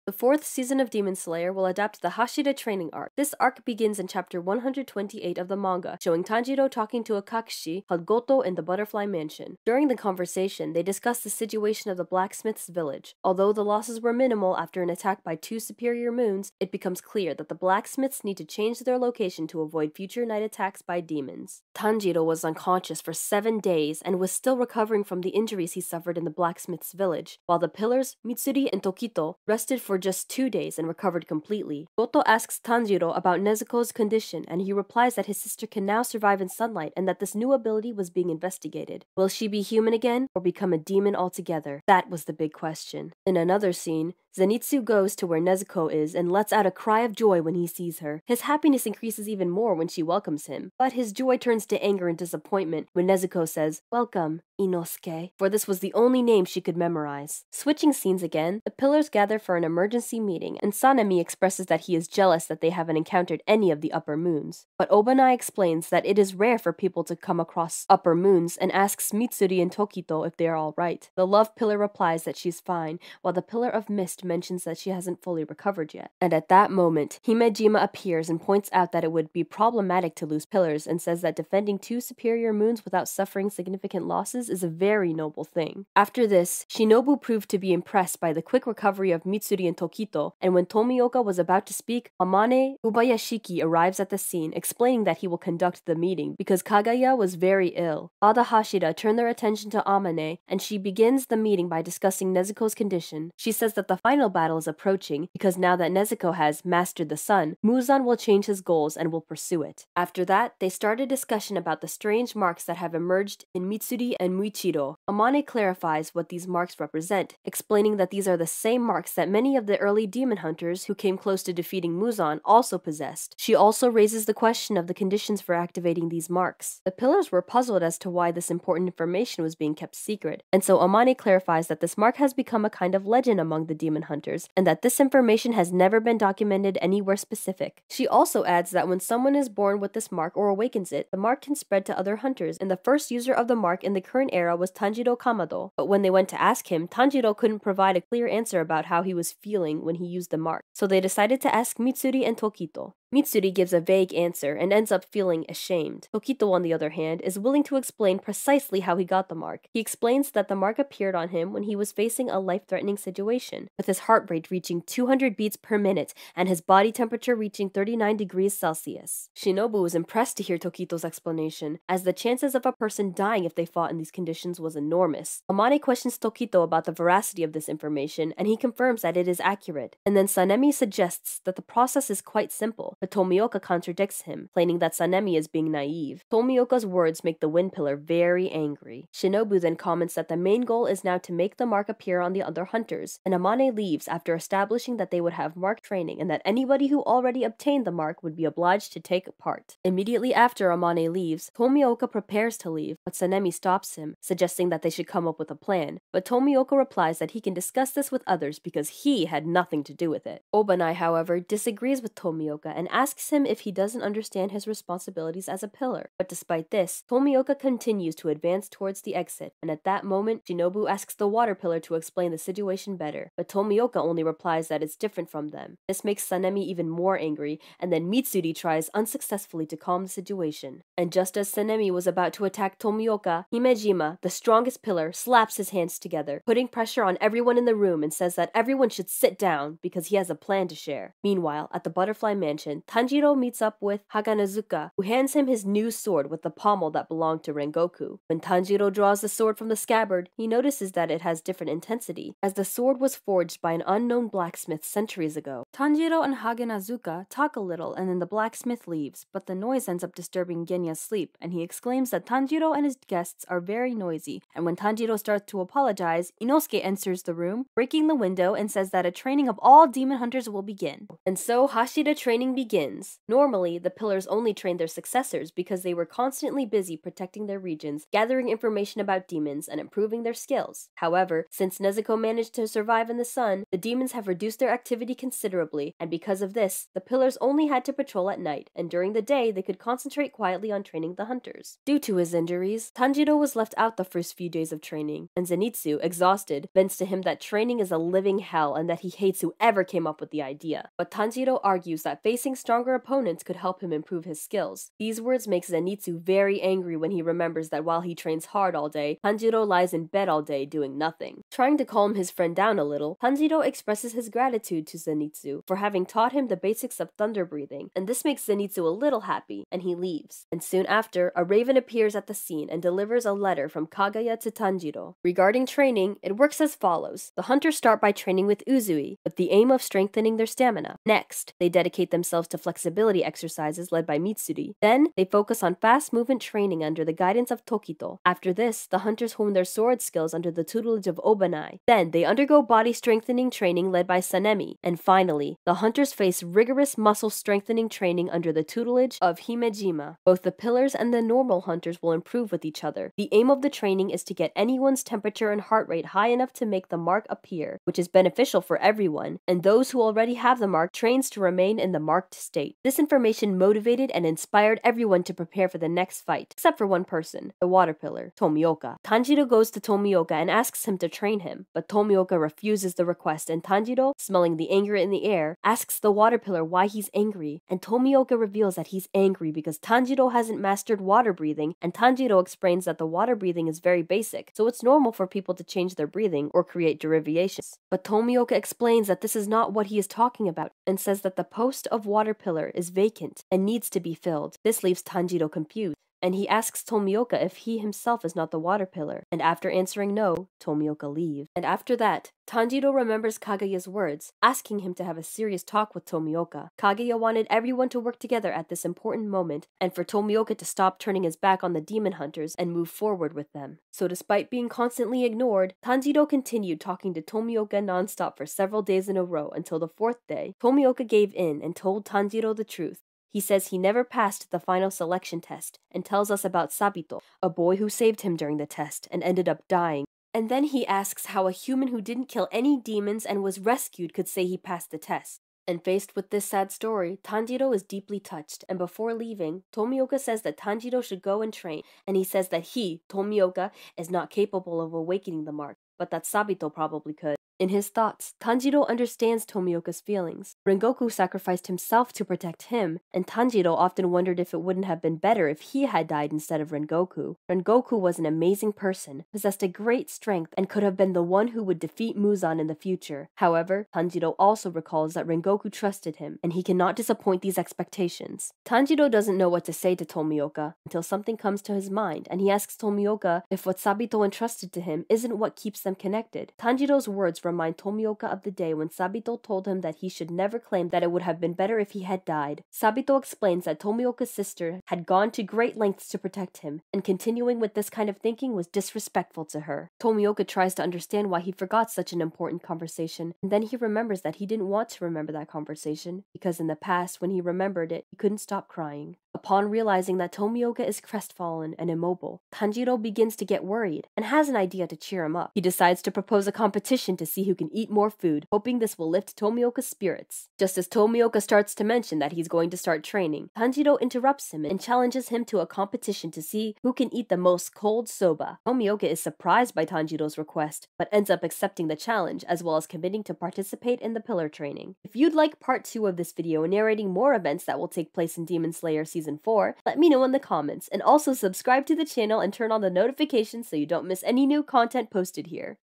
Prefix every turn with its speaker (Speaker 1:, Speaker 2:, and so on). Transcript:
Speaker 1: The 4th season of Demon Slayer will adapt the Hashira training arc. This arc begins in chapter 128 of the manga, showing Tanjiro talking to a Kakushi called Goto in the Butterfly Mansion. During the conversation, they discuss the situation of the blacksmith's village. Although the losses were minimal after an attack by 2 superior moons, it becomes clear that the blacksmiths need to change their location to avoid future night attacks by demons. Tanjiro was unconscious for 7 days and was still recovering from the injuries he suffered in the blacksmith's village, while the pillars, Mitsuri and Tokito, rested for just 2 days and recovered completely. Goto asks Tanjiro about Nezuko's condition, and he replies that his sister can now survive in sunlight and that this new ability was being investigated. Will she be human again or become a demon altogether? That was the big question. In another scene, Zenitsu goes to where Nezuko is and lets out a cry of joy when he sees her. His happiness increases even more when she welcomes him, but his joy turns to anger and disappointment when Nezuko says, "Welcome, Inosuke," for this was the only name she could memorize. Switching scenes again, the pillars gather for an emergency meeting, and Sanemi expresses that he is jealous that they haven't encountered any of the upper moons. But Obanai explains that it is rare for people to come across upper moons and asks Mitsuri and Tokito if they are alright. The love pillar replies that she's fine, while the pillar of mist mentions that she hasn't fully recovered yet. And at that moment, Himejima appears and points out that it would be problematic to lose pillars and says that defending 2 superior moons without suffering significant losses is a very noble thing. After this, Shinobu proved to be impressed by the quick recovery of Mitsuri and Tokito, and when Tomioka was about to speak, Amane Ubayashiki arrives at the scene, explaining that he will conduct the meeting because Kagaya was very ill. Ada Hashira turned their attention to Amane, and she begins the meeting by discussing Nezuko's condition. She says that the final battle is approaching because now that Nezuko has mastered the sun, Muzan will change his goals and will pursue it. After that, they start a discussion about the strange marks that have emerged in Mitsuri and Muichiro. Amane clarifies what these marks represent, explaining that these are the same marks that many of the early demon hunters who came close to defeating Muzan also possessed. She also raises the question of the conditions for activating these marks. The pillars were puzzled as to why this important information was being kept secret, and so Amane clarifies that this mark has become a kind of legend among the demon hunters, and that this information has never been documented anywhere specific. She also adds that when someone is born with this mark or awakens it, the mark can spread to other hunters, and the first user of the mark in the current era was Tanjiro Kamado, but when they went to ask him, Tanjiro couldn't provide a clear answer about how he was feeling when he used the mark, so they decided to ask Mitsuri and Tokito. Mitsuri gives a vague answer and ends up feeling ashamed. Tokito, on the other hand, is willing to explain precisely how he got the mark. He explains that the mark appeared on him when he was facing a life-threatening situation, with his heart rate reaching 200 beats per minute and his body temperature reaching 39 degrees Celsius. Shinobu was impressed to hear Tokito's explanation, as the chances of a person dying if they fought in these conditions was enormous. Amane questions Tokito about the veracity of this information, and he confirms that it is accurate. And then Sanemi suggests that the process is quite simple, but Tomioka contradicts him, claiming that Sanemi is being naive. Tomioka's words make the wind pillar very angry. Shinobu then comments that the main goal is now to make the mark appear on the other hunters, and Amane leaves after establishing that they would have mark training and that anybody who already obtained the mark would be obliged to take part. Immediately after Amane leaves, Tomioka prepares to leave, but Sanemi stops him, suggesting that they should come up with a plan. But Tomioka replies that he can discuss this with others because he had nothing to do with it. Obanai, however, disagrees with Tomioka and asks him if he doesn't understand his responsibilities as a pillar. But despite this, Tomioka continues to advance towards the exit, and at that moment, Shinobu asks the water pillar to explain the situation better, but Tomioka only replies that it's different from them. This makes Sanemi even more angry, and then Mitsuri tries unsuccessfully to calm the situation. And just as Sanemi was about to attack Tomioka, Himejima, the strongest pillar, slaps his hands together, putting pressure on everyone in the room and says that everyone should sit down because he has a plan to share. Meanwhile, at the Butterfly Mansion, Tanjiro meets up with Haganazuka, who hands him his new sword with the pommel that belonged to Rengoku. When Tanjiro draws the sword from the scabbard, he notices that it has different intensity, as the sword was forged by an unknown blacksmith centuries ago. Tanjiro and Haganazuka talk a little and then the blacksmith leaves, but the noise ends up disturbing Genya's sleep, and he exclaims that Tanjiro and his guests are very noisy, and when Tanjiro starts to apologize, Inosuke enters the room, breaking the window and says that a training of all demon hunters will begin. And so Hashira training begins. begins. Normally, the pillars only trained their successors because they were constantly busy protecting their regions, gathering information about demons, and improving their skills. However, since Nezuko managed to survive in the sun, the demons have reduced their activity considerably, and because of this, the pillars only had to patrol at night, and during the day they could concentrate quietly on training the hunters. Due to his injuries, Tanjiro was left out the first few days of training, and Zenitsu, exhausted, vents to him that training is a living hell and that he hates whoever came up with the idea. But Tanjiro argues that facing stronger opponents could help him improve his skills. These words make Zenitsu very angry when he remembers that while he trains hard all day, Tanjiro lies in bed all day doing nothing. Trying to calm his friend down a little, Tanjiro expresses his gratitude to Zenitsu for having taught him the basics of thunder breathing, and this makes Zenitsu a little happy, and he leaves. And soon after, a raven appears at the scene and delivers a letter from Kaguya to Tanjiro. Regarding training, it works as follows. The hunters start by training with Uzui, with the aim of strengthening their stamina. Next, they dedicate themselves to flexibility exercises led by Mitsuri. Then, they focus on fast movement training under the guidance of Tokito. After this, the hunters hone their sword skills under the tutelage of Obanai. Then, they undergo body strengthening training led by Sanemi. And finally, the hunters face rigorous muscle strengthening training under the tutelage of Himejima. Both the pillars and the normal hunters will improve with each other. The aim of the training is to get anyone's temperature and heart rate high enough to make the mark appear, which is beneficial for everyone, and those who already have the mark trains to remain in the marked state. This information motivated and inspired everyone to prepare for the next fight, except for one person, the water pillar, Tomioka. Tanjiro goes to Tomioka and asks him to train him, but Tomioka refuses the request, and Tanjiro, smelling the anger in the air, asks the water pillar why he's angry, and Tomioka reveals that he's angry because Tanjiro hasn't mastered water breathing, and Tanjiro explains that the water breathing is very basic, so it's normal for people to change their breathing or create derivations. But Tomioka explains that this is not what he is talking about, and says that the post of water pillar is vacant and needs to be filled. This leaves Tanjiro confused, and he asks Tomioka if he himself is not the water pillar, and after answering no, Tomioka leaves. And after that, Tanjiro remembers Kaguya's words, asking him to have a serious talk with Tomioka. Kaguya wanted everyone to work together at this important moment, and for Tomioka to stop turning his back on the demon hunters and move forward with them. So despite being constantly ignored, Tanjiro continued talking to Tomioka nonstop for several days in a row until the fourth day, Tomioka gave in and told Tanjiro the truth. He says he never passed the final selection test and tells us about Sabito, a boy who saved him during the test and ended up dying. And then he asks how a human who didn't kill any demons and was rescued could say he passed the test. And faced with this sad story, Tanjiro is deeply touched, and before leaving, Tomioka says that Tanjiro should go and train, and he says that he, Tomioka, is not capable of awakening the mark, but that Sabito probably could. In his thoughts, Tanjiro understands Tomioka's feelings. Rengoku sacrificed himself to protect him, and Tanjiro often wondered if it wouldn't have been better if he had died instead of Rengoku. Rengoku was an amazing person, possessed a great strength, and could have been the one who would defeat Muzan in the future. However, Tanjiro also recalls that Rengoku trusted him, and he cannot disappoint these expectations. Tanjiro doesn't know what to say to Tomioka until something comes to his mind, and he asks Tomioka if what Sabito entrusted to him isn't what keeps them connected. Tanjiro's words remind Tomioka of the day when Sabito told him that he should never claim that it would have been better if he had died. Sabito explains that Tomioka's sister had gone to great lengths to protect him, and continuing with this kind of thinking was disrespectful to her. Tomioka tries to understand why he forgot such an important conversation, and then he remembers that he didn't want to remember that conversation, because in the past, when he remembered it, he couldn't stop crying. Upon realizing that Tomioka is crestfallen and immobile, Tanjiro begins to get worried and has an idea to cheer him up. He decides to propose a competition to see who can eat more food, hoping this will lift Tomioka's spirits. Just as Tomioka starts to mention that he's going to start training, Tanjiro interrupts him and challenges him to a competition to see who can eat the most cold soba. Tomioka is surprised by Tanjiro's request, but ends up accepting the challenge as well as committing to participate in the pillar training. If you'd like part 2 of this video narrating more events that will take place in Demon Slayer Season 4, let me know in the comments, and also subscribe to the channel and turn on the notifications so you don't miss any new content posted here.